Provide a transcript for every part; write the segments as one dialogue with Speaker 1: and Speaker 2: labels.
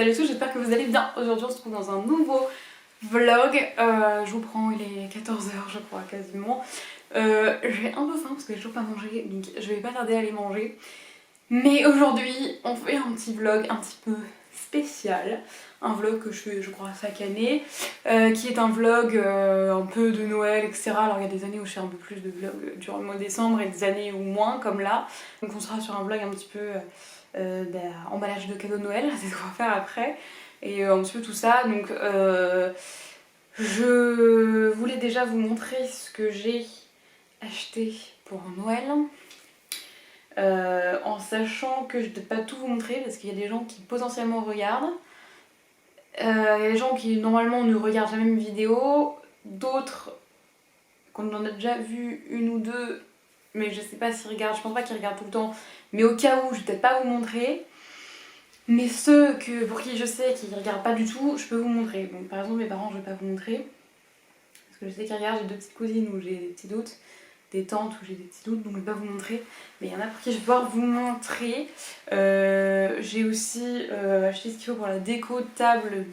Speaker 1: Salut à tous, j'espère que vous allez bien. Aujourd'hui on se retrouve dans un nouveau vlog. Je vous prends, il est 14h je crois quasiment. J'ai un peu faim parce que j'ai toujours pas mangé, donc je vais pas tarder à aller manger. Mais aujourd'hui on fait un petit vlog un petit peu spécial. Un vlog que je fais je crois chaque année, qui est un vlog un peu de Noël, etc. Alors il y a des années où je fais un peu plus de vlogs durant le mois de décembre et des années où moins comme là. Donc on sera sur un vlog un petit peu emballage de cadeaux de Noël, c'est ce qu'on va faire après. Et un petit peu tout ça. Donc je voulais déjà vous montrer ce que j'ai acheté pour Noël. En sachant que je ne vais pas tout vous montrer parce qu'il y a des gens qui potentiellement regardent. Il y a des gens qui normalement ne regardent jamais mes vidéos, d'autres qu'on en a déjà vu une ou deux, mais je sais pas s'ils regardent, je pense pas qu'ils regardent tout le temps, mais au cas où je vais peut-être pas vous montrer. Mais ceux pour qui je sais qu'ils regardent pas du tout, je peux vous montrer. Donc par exemple mes parents je vais pas vous montrer, parce que je sais qu'ils regardent, j'ai deux petites cousines où j'ai des petits doutes, des tantes où j'ai des petits doutes, donc je vais pas vous montrer. Mais il y en a pour qui je vais pouvoir vous montrer. J'ai aussi acheté ce qu'il faut pour la déco de table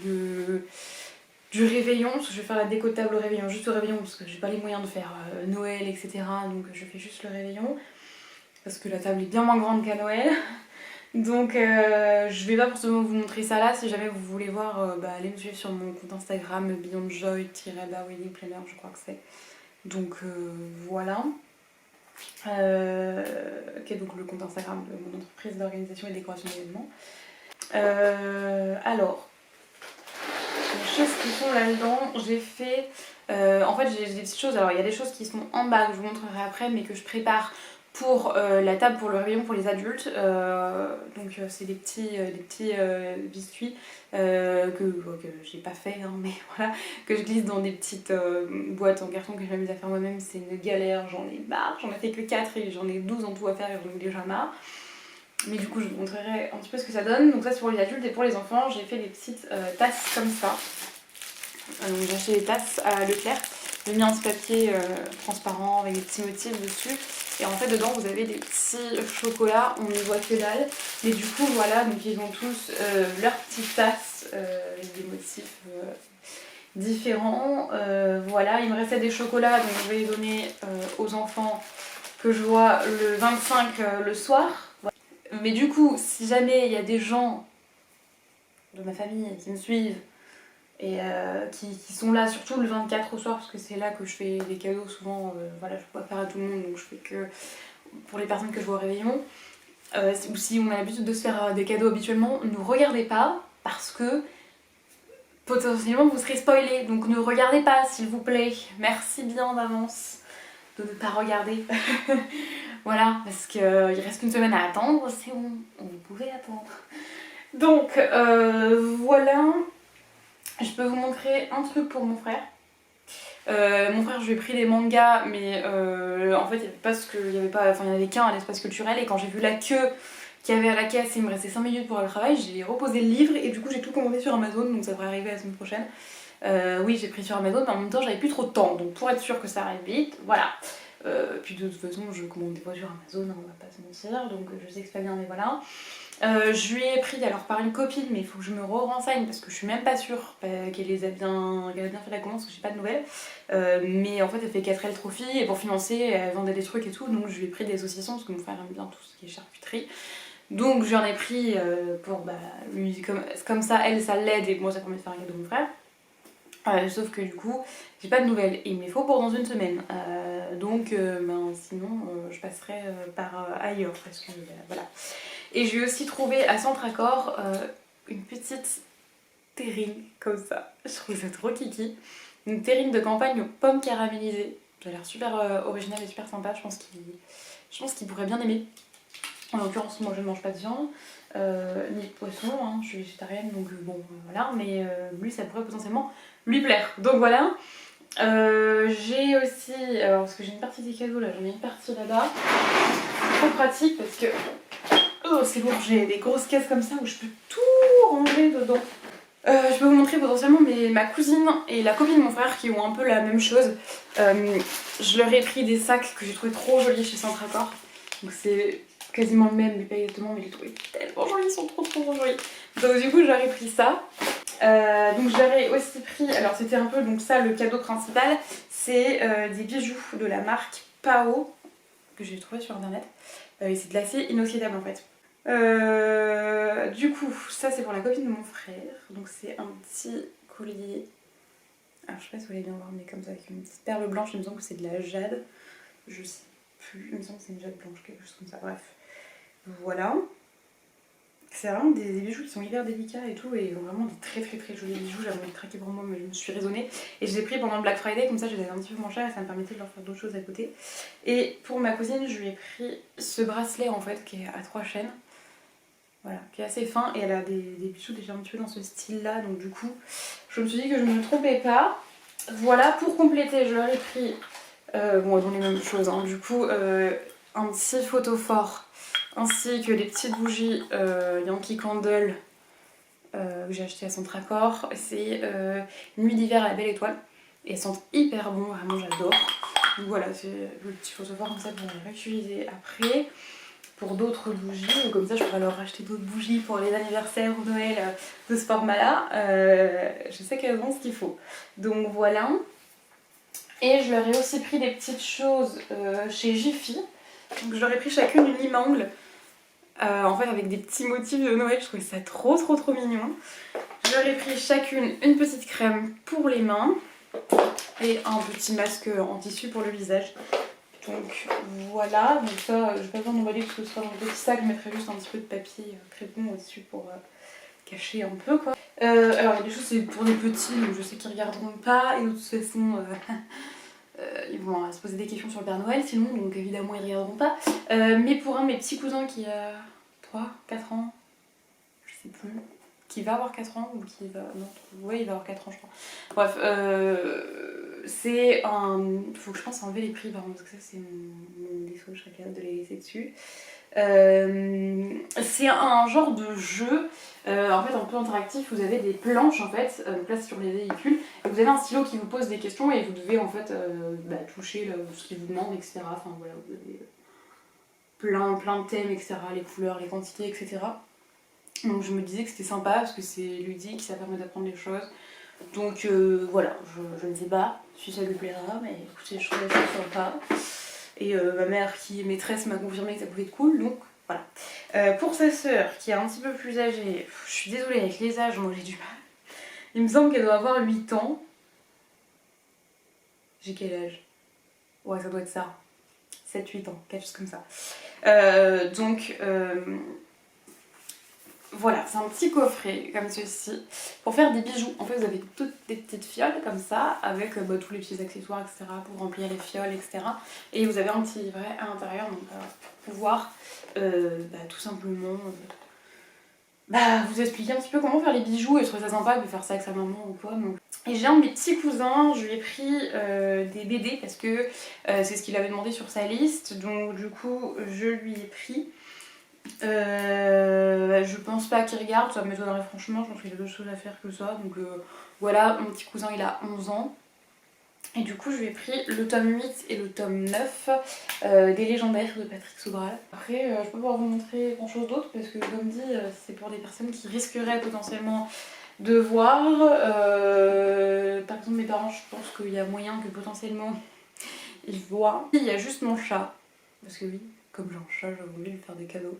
Speaker 1: du réveillon, parce que je vais faire la déco de table au réveillon, juste au réveillon, parce que j'ai pas les moyens de faire Noël, etc. Donc je fais juste le réveillon, parce que la table est bien moins grande qu'à Noël. Donc je vais pas forcément vous montrer ça là, si jamais vous voulez voir, allez me suivre sur mon compte Instagram, beyondjoy-wedding planner, je crois que c'est. Donc voilà. Qui est donc le compte Instagram de mon entreprise d'organisation et décoration d'événements. Alors, les choses qui sont là-dedans, j'ai fait... en fait j'ai des petites choses, alors il y a des choses qui sont en bas que je vous montrerai après, mais que je prépare pour la table pour le réveillon pour les adultes. Donc c'est des petits biscuits que j'ai pas fait, hein, mais voilà, que je glisse dans des petites boîtes en carton que j'ai mis à faire moi-même. C'est une galère, j'en ai marre, j'en ai fait que 4 et j'en ai 12 en tout à faire et j'en ai déjà marre. Mais du coup je vous montrerai un petit peu ce que ça donne. Donc ça c'est pour les adultes, et pour les enfants j'ai fait des petites tasses comme ça. J'ai acheté des tasses à Leclerc. J'ai mis un petit papier transparent avec des petits motifs dessus. Et en fait dedans vous avez des petits chocolats, on n'y voit que dalle. Mais du coup voilà, donc ils ont tous leurs petites tasses avec des motifs différents. Voilà, il me restait des chocolats, donc je vais les donner aux enfants que je vois le 25 le soir. Voilà. Mais du coup, si jamais il y a des gens de ma famille qui me suivent et qui sont là surtout le 24 au soir, parce que c'est là que je fais des cadeaux souvent, voilà, je peux pas faire à tout le monde, donc je fais que pour les personnes que je vois au réveillon, ou si on a l'habitude de se faire des cadeaux habituellement, ne regardez pas, parce que potentiellement vous serez spoilés, donc ne regardez pas s'il vous plaît, merci bien d'avance de ne pas regarder. Voilà, parce qu'il reste qu'une semaine à attendre, c'est bon, vous pouvez attendre. Donc voilà. Je peux vous montrer un truc pour mon frère. Mon frère, je lui ai pris des mangas, mais en fait, il y avait pas ce que, il y en avait qu'un à l'espace culturel, et quand j'ai vu la queue qu'il y avait à la caisse, il me restait 5 minutes pour aller au travail, j'ai reposé le livre et du coup j'ai tout commandé sur Amazon, donc ça devrait arriver la semaine prochaine. Oui, j'ai pris sur Amazon, mais en même temps j'avais plus trop de temps, donc pour être sûr que ça arrive vite, voilà. Puis de toute façon, je commande des fois sur Amazon, hein, on va pas se mentir, donc je sais que c'est pas bien, mais voilà. Je lui ai pris alors par une copine, mais il faut que je me renseigne parce que je suis même pas sûre qu'elle ait bien fait la commande parce que j'ai pas de nouvelles. Mais en fait elle fait 4L Trophy et pour financer elle vendait des trucs et tout, donc je lui ai pris des saucissons parce que mon frère aime bien tout ce qui est charcuterie. Donc j'en ai pris pour lui, comme ça elle ça l'aide et moi ça permet de faire un cadeau à mon frère. Sauf que du coup j'ai pas de nouvelles et il me les faut pour dans une semaine. Donc sinon je passerai par ailleurs parce que voilà. Et j'ai aussi trouvé à Centracor une petite terrine comme ça. Je trouve ça trop kiki. Une terrine de campagne aux pommes caramélisées. Ça a l'air super original et super sympa. Je pense qu'il pourrait bien aimer. En l'occurrence, moi je ne mange pas de viande, ni de poisson, hein. Je suis végétarienne donc bon voilà. Mais lui ça pourrait potentiellement lui plaire. Donc voilà. J'ai aussi, alors parce que j'ai une partie des cadeaux là, j'en ai une partie là-bas. C'est trop pratique parce que oh, c'est lourd, j'ai des grosses caisses comme ça où je peux tout ranger dedans. Je peux vous montrer potentiellement ma cousine et la copine de mon frère qui ont un peu la même chose. Je leur ai pris des sacs que j'ai trouvé trop jolis chez Centracor. Donc c'est quasiment le même, mais pas exactement, mais j'ai trouvé tellement jolis, ils sont trop jolis. Donc du coup j'aurais pris ça. Donc j'aurais aussi pris, alors c'était un peu donc ça le cadeau principal, c'est des bijoux de la marque Pao que j'ai trouvé sur internet. Et c'est de l'acier inoxydable en fait. Du coup ça c'est pour la copine de mon frère, donc c'est un petit collier. Alors je sais pas si vous voulez bien voir, mais comme ça avec une petite perle blanche, il me semble que c'est de la jade. Je sais plus, il me semble que c'est une jade blanche, quelque chose comme ça, bref. Voilà. C'est vraiment des bijoux qui sont hyper délicats et tout, et vraiment des très jolis bijoux. J'avais envie de craquer pour moi, mais je me suis raisonnée. Et je les ai pris pendant le Black Friday, comme ça je les avais un petit peu moins chers et ça me permettait de leur faire d'autres choses à côté. Et pour ma cousine, je lui ai pris ce bracelet en fait, qui est à 3 chaînes. Voilà, qui est assez fin, et elle a des bijoux déjà un petit peu dans ce style là, donc du coup, je me suis dit que je ne me trompais pas. Voilà, pour compléter, je leur ai pris, bon, dans les mêmes choses, hein, du coup, un petit photophore, ainsi que des petites bougies Yankee Candle que j'ai acheté à Centracor. C'est Nuit d'hiver à la belle étoile, et elles sentent hyper bon, vraiment j'adore. Donc voilà, c'est le petit photophore comme ça pour les réutiliser après. Pour d'autres bougies, comme ça je pourrais leur racheter d'autres bougies pour les anniversaires ou Noël de ce format-là. Je sais qu'elles ont ce qu'il faut. Donc voilà. Et je leur ai aussi pris des petites choses chez Jiffy. Donc je leur ai pris chacune une lime-ongle. En fait avec des petits motifs de Noël, je trouvais ça trop mignon. Je leur ai pris chacune une petite crème pour les mains. Et un petit masque en tissu pour le visage. Donc voilà, donc ça j'ai pas besoin d'emballer parce que ce sera dans le petit sac, je mettrai juste un petit peu de papier crépon au-dessus pour cacher un peu quoi. Alors il y a des choses c'est pour les petits, donc je sais qu'ils regarderont pas, et de toute façon ils vont se poser des questions sur le Père Noël sinon, donc évidemment ils regarderont pas. Mais pour un de mes petits cousins qui a 3-4 ans, je sais plus, qui va avoir 4 ans ou qui va... non, ouais il va avoir 4 ans je crois. Bref, c'est un... faut que je pense enlever les prix par contre parce que ça c'est mon défaut, je serais capable de les laisser dessus. C'est un genre de jeu en fait un peu interactif, vous avez des planches en fait, donc là c'est sur les véhicules, et vous avez un stylo qui vous pose des questions et vous devez en fait toucher là, ce qu'il vous demande, etc. Enfin voilà, vous avez plein de thèmes, etc. Les couleurs, les quantités, etc. Donc je me disais que c'était sympa parce que c'est ludique, ça permet d'apprendre des choses. Donc voilà, je ne sais pas si ça lui plaira, mais écoutez, je trouvais ça sympa. Et ma mère qui est maîtresse m'a confirmé que ça pouvait être cool, donc voilà. Pour sa sœur qui est un petit peu plus âgée, je suis désolée avec les âges, moi j'ai du mal. Il me semble qu'elle doit avoir 8 ans. J'ai quel âge? Ouais, ça doit être ça. 7-8 ans, quelque chose comme ça. Voilà, c'est un petit coffret comme ceci pour faire des bijoux. En fait, vous avez toutes des petites fioles comme ça avec tous les petits accessoires, etc. pour remplir les fioles, etc. Et vous avez un petit livret à l'intérieur donc, pour pouvoir tout simplement vous expliquer un petit peu comment faire les bijoux. Et je trouvais ça sympa de faire ça avec sa maman ou quoi. Donc. Et j'ai un de mes petits cousins, je lui ai pris des BD parce que c'est ce qu'il avait demandé sur sa liste. Donc du coup, je lui ai pris. Je pense pas qu'il regarde, ça m'étonnerait franchement, je pense qu'il a d'autres choses à faire que ça. Donc voilà, mon petit cousin il a 11 ans. Et du coup je lui ai pris le tome 8 et le tome 9 des légendaires de Patrick Sobral. Après je peux pas vous montrer grand chose d'autre parce que comme dit c'est pour des personnes qui risqueraient potentiellement de voir. Par exemple mes parents, je pense qu'il y a moyen que potentiellement ils voient. Il y a juste mon chat, parce que oui, comme j'ai un chat j'ai voulu lui faire des cadeaux.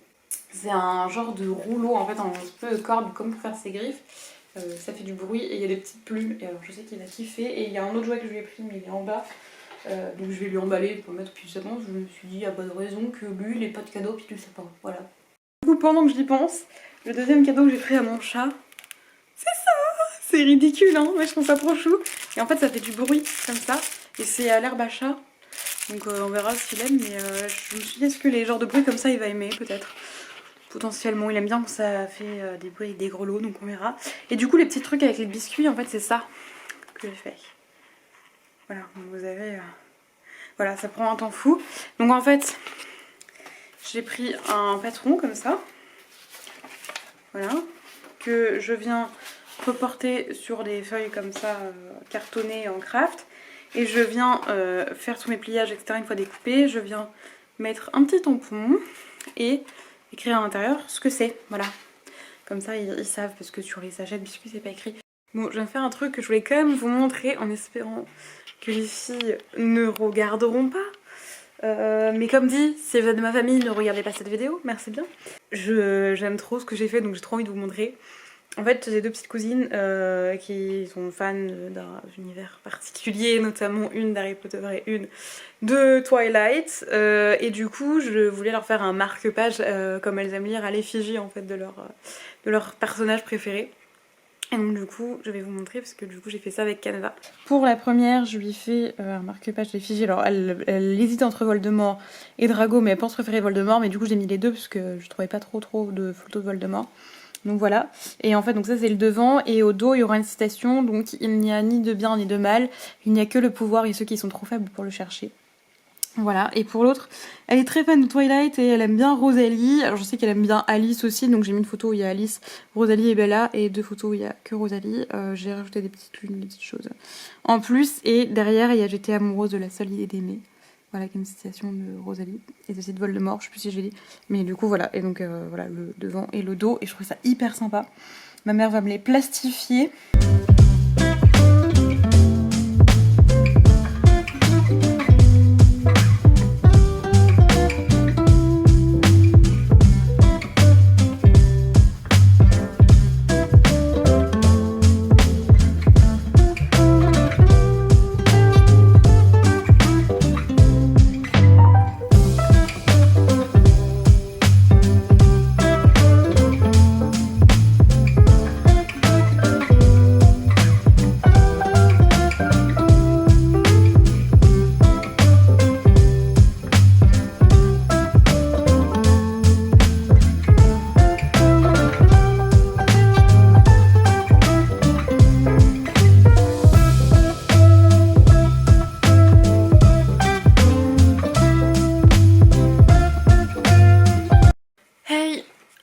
Speaker 1: C'est un genre de rouleau en fait, un petit peu de corde comme pour faire ses griffes. Ça fait du bruit et il y a des petites plumes. Et alors je sais qu'il va kiffer. Et il y a un autre jouet que je lui ai pris mais il est en bas. Donc je vais lui emballer pour le mettre au pied du sapin. Je me suis dit, il n'y a pas de raison que lui il n'ait pas de cadeau au pied du sapin. Voilà. Du coup, pendant que j'y pense, le deuxième cadeau que j'ai pris à mon chat, c'est ça. C'est ridicule hein, mais je trouve ça trop chou. Et en fait ça fait du bruit comme ça. Et c'est à l'herbe à chat. Donc on verra s'il aime. Mais je me suis dit, est-ce que les genres de bruits comme ça il va aimer peut-être. Potentiellement, il aime bien quand ça fait des bruits avec des grelots, donc on verra. Et du coup, les petits trucs avec les biscuits, en fait, c'est ça que j'ai fait. Voilà, donc vous avez... Voilà, ça prend un temps fou. Donc en fait, j'ai pris un patron comme ça. Voilà. Que je viens reporter sur des feuilles comme ça, cartonnées en craft. Et je viens faire tous mes pliages, etc. une fois découpés. Je viens mettre un petit tampon et écrire à l'intérieur ce que c'est, voilà. Comme ça ils savent, parce que sur les sachets de biscuits c'est pas écrit. Bon, je vais faire un truc que je voulais quand même vous montrer en espérant que les filles ne regarderont pas. Mais comme dit, si vous êtes de ma famille, ne regardez pas cette vidéo, merci bien. J'aime trop ce que j'ai fait, donc j'ai trop envie de vous montrer. En fait, j'ai deux petites cousines qui sont fans d'un univers particulier, notamment une d'Harry Potter et une de Twilight. Et du coup, je voulais leur faire un marque-page, comme elles aiment lire, à l'effigie en fait de leur personnage préféré. Et donc du coup, je vais vous montrer parce que du coup j'ai fait ça avec Canva. Pour la première, je lui ai fait un marque-page d'effigie. Alors elle hésite entre Voldemort et Drago, mais elle pense préférer Voldemort. Mais du coup j'ai mis les deux parce que je trouvais pas trop de photos de Voldemort. Donc voilà. Et en fait, donc ça c'est le devant. Et au dos, il y aura une citation. Donc il n'y a ni de bien ni de mal. Il n'y a que le pouvoir et ceux qui sont trop faibles pour le chercher. Voilà, et pour l'autre, elle est très fan de Twilight et elle aime bien Rosalie. Alors je sais qu'elle aime bien Alice aussi, donc j'ai mis une photo où il y a Alice, Rosalie et Bella, et deux photos où il y a que Rosalie. J'ai rajouté des petites lunes, des petites choses en plus, et derrière il y a J'étais amoureuse de la seule idée d'aimer. Voilà, qui est une citation de Rosalie, et c'est de Voldemort, je sais plus si j'ai dit. Mais du coup voilà, et donc voilà le devant et le dos, et je trouve ça hyper sympa. Ma mère va me les plastifier.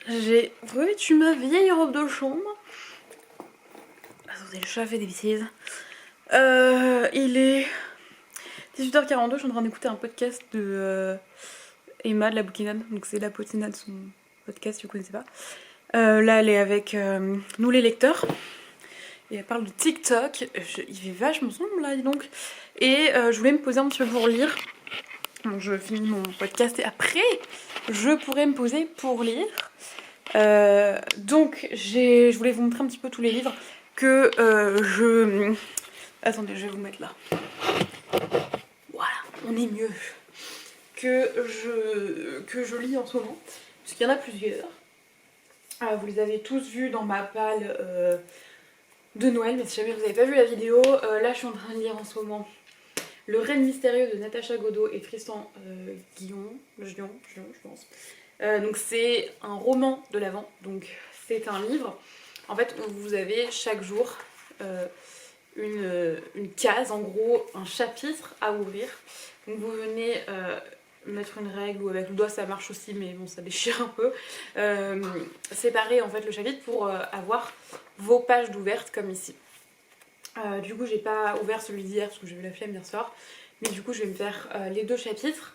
Speaker 1: J'ai revêtu ma vieille robe de chambre. Attendez, le chat fait des bêtises. Il est 18h42, je suis en train d'écouter un podcast de Emma de la Bouquinade. Donc c'est la potinade, son podcast, si vous connaissez pas. Là, elle est avec nous les lecteurs. Et elle parle de TikTok. Il fait vachement sombre là, dis donc. Et je voulais me poser un petit peu pour lire. Donc je finis mon podcast et après, je pourrais me poser pour lire. Donc je voulais vous montrer un petit peu tous les livres que Attendez, je vais vous mettre là. Voilà, on est mieux. Que je lis en ce moment. Parce qu'il y en a plusieurs. Vous les avez tous vus dans ma palle de Noël. Mais si jamais vous n'avez pas vu la vidéo, là je suis en train de lire en ce moment Le Règne mystérieux de Natacha Godot et Tristan Guillon, je pense. Donc c'est un roman de l'Avent, donc c'est un livre en fait où vous avez chaque jour une case, en gros un chapitre à ouvrir. Donc vous venez mettre une règle, ou avec le doigt ça marche aussi mais bon ça déchire un peu, séparer en fait le chapitre pour avoir vos pages d'ouvertes comme ici. Du coup j'ai pas ouvert celui d'hier parce que j'avais la flemme hier soir, mais du coup je vais me faire les deux chapitres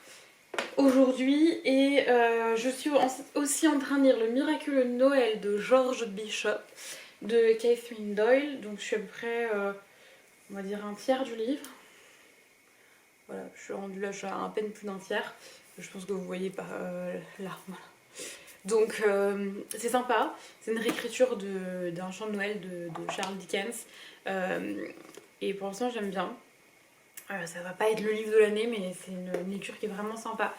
Speaker 1: aujourd'hui. Et je suis aussi en train de lire Le miraculeux Noël de George Bishop de Catherine Doyle. Donc je suis à peu près on va dire un tiers du livre. Voilà, je suis rendue là, je suis à peine plus d'un tiers. Je pense que vous voyez pas là, voilà. Donc c'est sympa, c'est une réécriture d'un chant de Noël de Charles Dickens. Et pour l'instant j'aime bien. Ça va pas être le livre de l'année, mais c'est une lecture qui est vraiment sympa.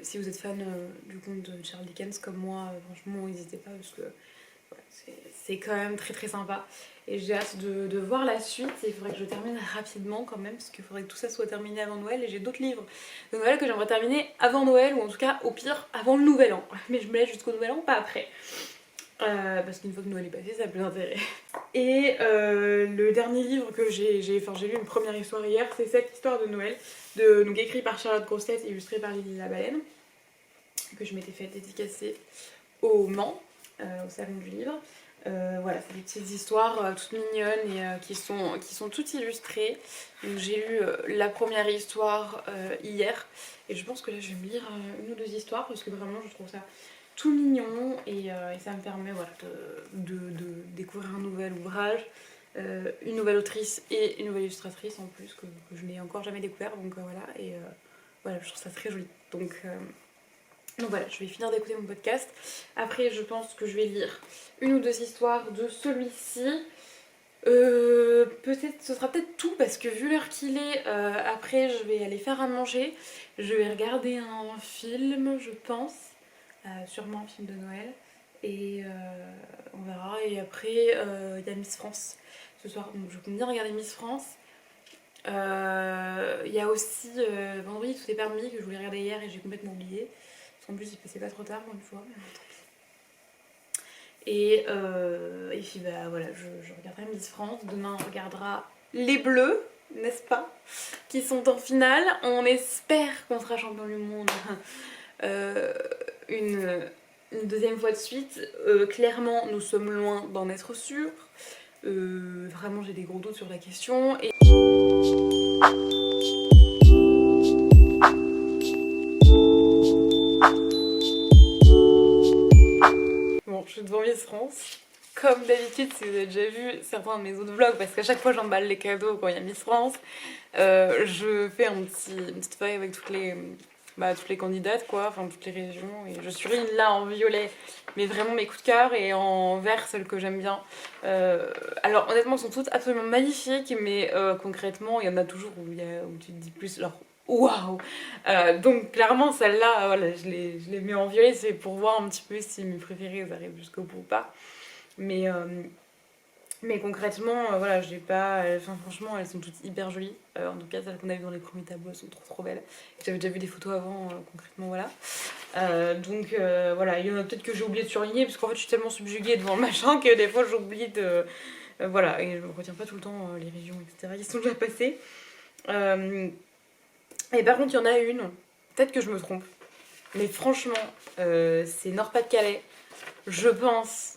Speaker 1: Si vous êtes fan du conte de Charles Dickens comme moi, franchement n'hésitez pas parce que ouais, c'est quand même très très sympa. Et j'ai hâte de voir la suite. Et il faudrait que je termine rapidement quand même, parce qu'il faudrait que tout ça soit terminé avant Noël. Et j'ai d'autres livres de Noël que j'aimerais terminer avant Noël, ou en tout cas au pire avant le Nouvel An. Mais je me laisse jusqu'au Nouvel An, pas après. Parce qu'une fois que Noël est passé, ça n'a plus d'intérêt. Et le dernier livre que j'ai lu une première histoire hier, c'est cette histoire de Noël, donc écrit par Charlotte Grosset, illustrée par Lily la Baleine, que je m'étais fait dédicacer au Mans, au salon du livre. Voilà, c'est des petites histoires toutes mignonnes et qui sont toutes illustrées. Donc j'ai lu la première histoire hier et je pense que là je vais me lire une ou deux histoires parce que vraiment je trouve ça tout mignon et ça me permet voilà, de découvrir un nouvel ouvrage, une nouvelle autrice et une nouvelle illustratrice en plus que je n'ai encore jamais découvert, donc voilà, et voilà, je trouve ça très joli. Donc voilà, je vais finir d'écouter mon podcast. Après, je pense que je vais lire une ou deux histoires de celui-ci. Peut-être, ce sera peut-être tout parce que vu l'heure qu'il est, après je vais aller faire à manger. Je vais regarder un film, je pense. Sûrement un film de Noël. Et on verra. Et après, il y a Miss France ce soir. Donc je compte bien regarder Miss France. Il y a aussi Vendredi tout est permis que je voulais regarder hier et j'ai complètement oublié. En plus, il passait pas trop tard, une fois, mais tant pis. Et puis, bah voilà, je regarderai Miss France. Demain, on regardera les Bleus, n'est-ce pas, qui sont en finale. On espère qu'on sera champion du monde une deuxième fois de suite. Clairement, nous sommes loin d'en être sûrs. Vraiment, j'ai des gros doutes sur la question. Et je suis devant Miss France. Comme d'habitude, si vous avez déjà vu certains de mes autres vlogs, parce qu'à chaque fois j'emballe les cadeaux quand il y a Miss France, je fais une petite feuille avec toutes les candidates, quoi, enfin toutes les régions, et je surligne là en violet, mais vraiment mes coups de cœur, et en vert celles que j'aime bien. Alors honnêtement, elles sont toutes absolument magnifiques, mais concrètement, il y en a toujours où tu te dis plus, genre waouh! Donc clairement celle-là, voilà, je les mets en violet, c'est pour voir un petit peu si mes préférées arrivent jusqu'au bout ou pas. Mais concrètement, voilà, j'ai pas. Enfin, franchement, elles sont toutes hyper jolies. En tout cas, celles qu'on a vues dans les premiers tableaux, elles sont trop belles. J'avais déjà vu des photos avant, concrètement, voilà. Donc voilà, il y en a peut-être que j'ai oublié de surligner, parce qu'en fait, je suis tellement subjuguée devant le machin que des fois, j'oublie de. Voilà, et je me retiens pas tout le temps les régions, etc. Ils sont déjà passés. Et par contre, il y en a une, peut-être que je me trompe, mais franchement, c'est Nord-Pas-de-Calais. Je pense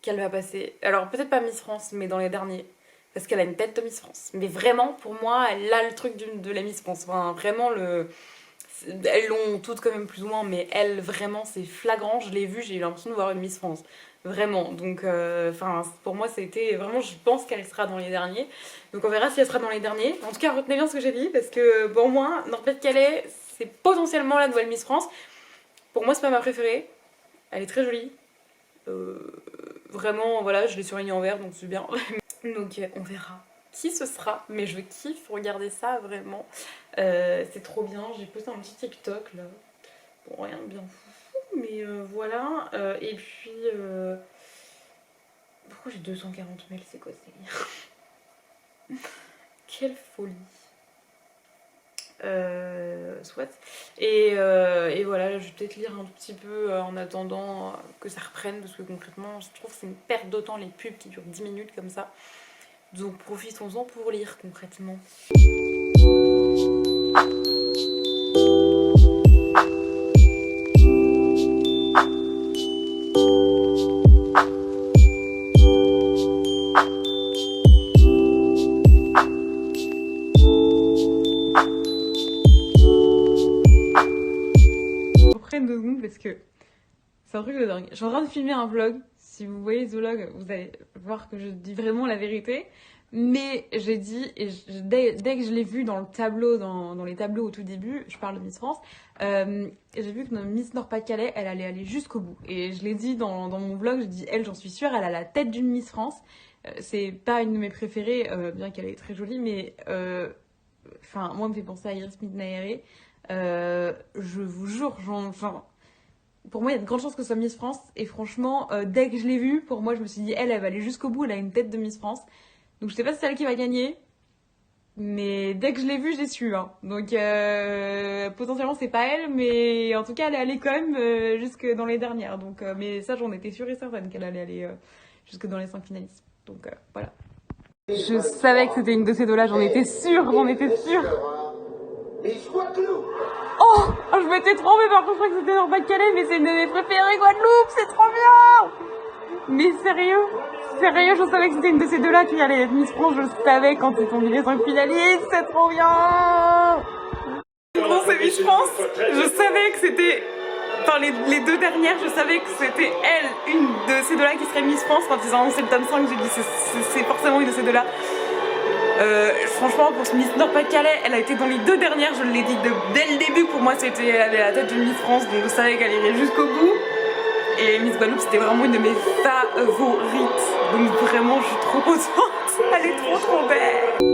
Speaker 1: qu'elle va passer. Alors peut-être pas Miss France, mais dans les derniers. Parce qu'elle a une tête de Miss France. Mais vraiment, pour moi, elle a le truc de la Miss France. Enfin, vraiment, elles l'ont toutes quand même plus ou moins, mais elle, vraiment, c'est flagrant. Je l'ai vue, j'ai eu l'impression de voir une Miss France. Vraiment. Donc, pour moi, c'était vraiment, je pense qu'elle sera dans les derniers. Donc on verra si elle sera dans les derniers. En tout cas, retenez bien ce que j'ai dit, parce que pour moi, Nord-Pas-de-Calais, c'est potentiellement la nouvelle Miss France. Pour moi, c'est pas ma préférée. Elle est très jolie. Vraiment, voilà, je l'ai surligné en vert, donc c'est bien. Donc on verra qui ce sera, mais je kiffe regarder ça vraiment. C'est trop bien. J'ai posté un petit TikTok là. Bon, rien de bien fou, mais voilà. Et puis. Pourquoi j'ai 240 mails? C'est quoi ce délire? Quelle folie! Soit. Et voilà, je vais peut-être lire un petit peu en attendant que ça reprenne, parce que concrètement, je trouve que c'est une perte de temps les pubs qui durent 10 minutes comme ça. Donc profitons-en pour lire concrètement. Deux secondes parce que c'est un truc de dingue. Je suis en train de filmer un vlog. Si vous voyez ce vlog, vous allez voir que je dis vraiment la vérité. Mais j'ai dit, et dès que je l'ai vu dans le tableau, dans les tableaux au tout début, je parle de Miss France, j'ai vu que notre Miss Nord-Pas-de-Calais, elle allait aller jusqu'au bout. Et je l'ai dit dans mon vlog, j'ai dit, elle, j'en suis sûre, elle a la tête d'une Miss France. C'est pas une de mes préférées, bien qu'elle est très jolie, mais moi, elle me fait penser à Iris Midnaere. Je vous jure, pour moi il y a de grandes chances que ce soit Miss France, et franchement dès que je l'ai vue, pour moi je me suis dit elle va aller jusqu'au bout, elle a une tête de Miss France, donc je sais pas si c'est elle qui va gagner, mais dès que je l'ai vue j'ai su, hein. Donc potentiellement c'est pas elle, mais en tout cas elle est allée quand même jusque dans les dernières, donc mais ça j'en étais sûre et certaine qu'elle allait aller jusque dans les 5 finalistes, donc voilà. Je savais que c'était une de ces deux là, j'en étais sûre. Oh, je m'étais trompée, par contre je crois que c'était Nord-Pas-de-Calais, mais c'est une de mes préférées, Guadeloupe, c'est trop bien.
Speaker 2: Mais sérieux, je savais que c'était une de ces deux-là qui allait être Miss France, je le savais quand ils ont mis les 5 finalistes, c'est trop bien. Bon, c'est Miss France, je savais que c'était... Enfin, les deux dernières, je savais que c'était elle, une de ces deux-là qui serait Miss France. Quand ils ont annoncé le tome 5, j'ai dit c'est forcément une de ces deux-là. Franchement, pour ce Miss Nord-Pas-de-Calais, elle a été dans les deux dernières, je l'ai dit dès le début, pour moi c'était elle est à la tête de Miss France, donc je savais qu'elle irait jusqu'au bout. Et Miss Guadeloupe, c'était vraiment une de mes favorites, donc vraiment je suis trop contente, elle est trop belle.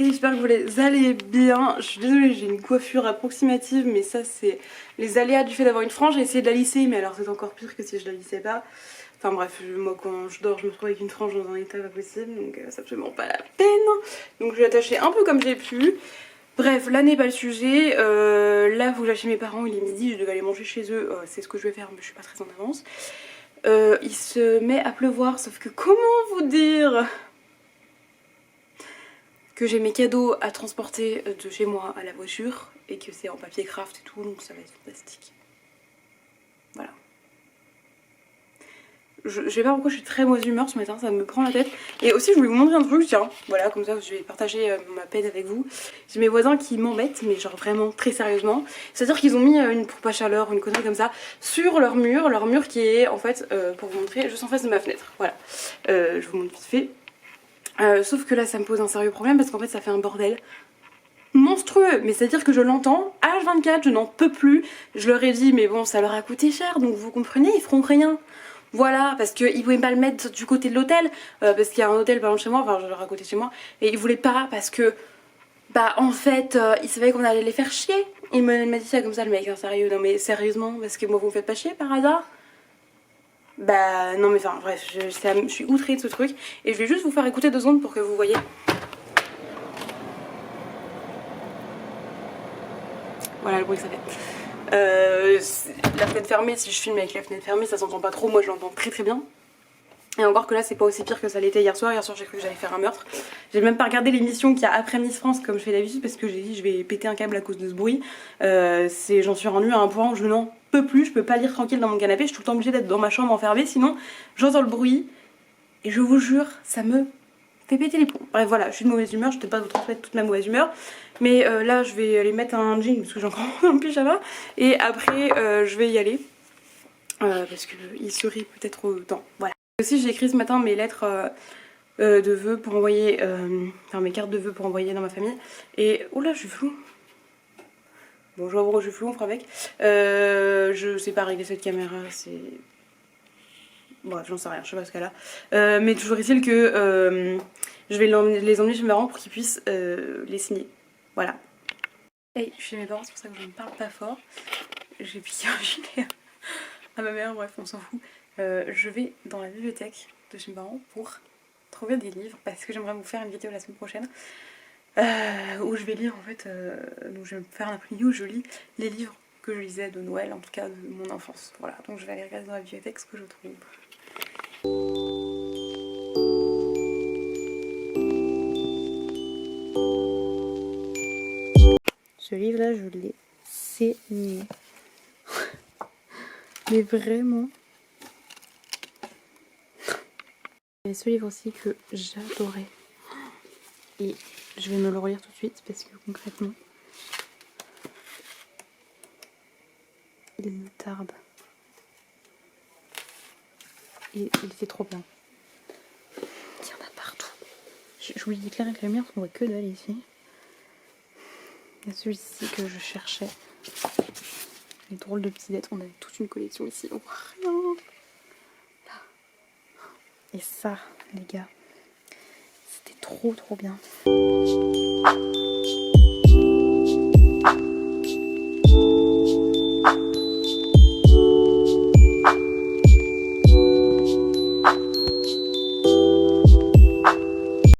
Speaker 2: J'espère que vous allez bien. Je suis désolée, j'ai une coiffure approximative, mais ça c'est les aléas du fait d'avoir une frange. J'ai essayé de la lisser, mais alors c'est encore pire que si je la lissais pas. Enfin bref, moi quand je dors, je me trouve avec une frange dans un état pas possible, donc c'est absolument pas la peine. Donc je vais attacher un peu comme j'ai pu. Bref, là n'est pas le sujet. Là, faut que j'aille chez mes parents, il est midi, je devais aller manger chez eux. C'est ce que je vais faire, mais je suis pas très en avance. Il se met à pleuvoir, sauf que comment vous dire que j'ai mes cadeaux à transporter de chez moi à la voiture et que c'est en papier craft et tout, donc ça va être fantastique. Voilà. Je sais pas pourquoi je suis très mauvaise humeur ce matin, ça me prend la tête. Et aussi je voulais vous montrer un truc, tiens, voilà, comme ça je vais partager ma peine avec vous. J'ai mes voisins qui m'embêtent, mais genre vraiment très sérieusement. C'est-à-dire qu'ils ont mis une pompe à chaleur, une connerie comme ça, sur leur mur qui est en fait, pour vous montrer, juste en face de ma fenêtre. Voilà, je vous montre vite fait. Sauf que là ça me pose un sérieux problème parce qu'en fait ça fait un bordel monstrueux, mais c'est à dire que je l'entends H24, je n'en peux plus. Je leur ai dit mais bon ça leur a coûté cher, donc vous comprenez, ils feront rien. Voilà, parce qu'ils pouvaient pas le mettre du côté de l'hôtel, parce qu'il y a un hôtel par loin de chez moi, enfin genre à côté de chez moi, et ils voulaient pas parce que bah en fait ils savaient qu'on allait les faire chier. Il m'a dit ça comme ça le mec, hein, sérieux, non mais sérieusement, parce que moi vous me faites pas chier par hasard. Bah non mais enfin bref, je suis outrée de ce truc et je vais juste vous faire écouter 2 secondes pour que vous voyez. Voilà le bruit que ça fait. La fenêtre fermée, si je filme avec la fenêtre fermée ça s'entend pas trop, moi je l'entends très bien. Et encore que là c'est pas aussi pire que ça l'était hier soir j'ai cru que j'allais faire un meurtre. J'ai même pas regardé l'émission qu'il y a après Miss France comme je fais d'habitude parce que j'ai dit je vais péter un câble à cause de ce bruit. J'en suis rendue à un point où je n'en peux plus, je peux pas lire tranquille dans mon canapé, je suis tout le temps obligée d'être dans ma chambre enfermée sinon j'entends le bruit et je vous jure ça me fait péter les plombs. Bref voilà, je suis de mauvaise humeur, je ne peux pas vous transmettre toute ma mauvaise humeur. Mais là je vais aller mettre un jean parce que j'ai encore un pyjama et après je vais y aller parce qu'il serait peut-être temps. Voilà. Aussi j'ai écrit ce matin mes lettres de vœux pour envoyer, enfin mes cartes de vœux pour envoyer dans ma famille. Et oh là je suis floue. Bon je vois pourquoi je suis floue, on fera avec. Je sais pas régler cette caméra, c'est... Bref j'en sais rien, je sais pas ce qu'elle a. Mais toujours est-il que je vais les emmener chez mes parents pour qu'ils puissent les signer. Voilà. Hey, je suis chez mes parents, c'est pour ça que je ne parle pas fort. J'ai piqué un gilet à ma mère, bref on s'en fout. Je vais dans la bibliothèque de chez mes parents pour trouver des livres parce que j'aimerais vous faire une vidéo la semaine prochaine où je vais lire en fait, donc je vais me faire un après-midi où je lis les livres que je lisais de Noël, en tout cas de mon enfance. Voilà, donc je vais aller regarder dans la bibliothèque ce que je trouve. Ce livre là je l'ai saigné. Mais vraiment. Il y a ce livre aussi que j'adorais. Et je vais me le relire tout de suite parce que concrètement, il me tarde. Et il était trop bien. Il y en a partout. Je vous dis clair avec la lumière parce qu'on voit que dalle ici. Il y a celui-ci que je cherchais. Les drôles de petites lettres. On avait toute une collection ici. On voit rien. Là. Et ça, les gars, c'était trop bien.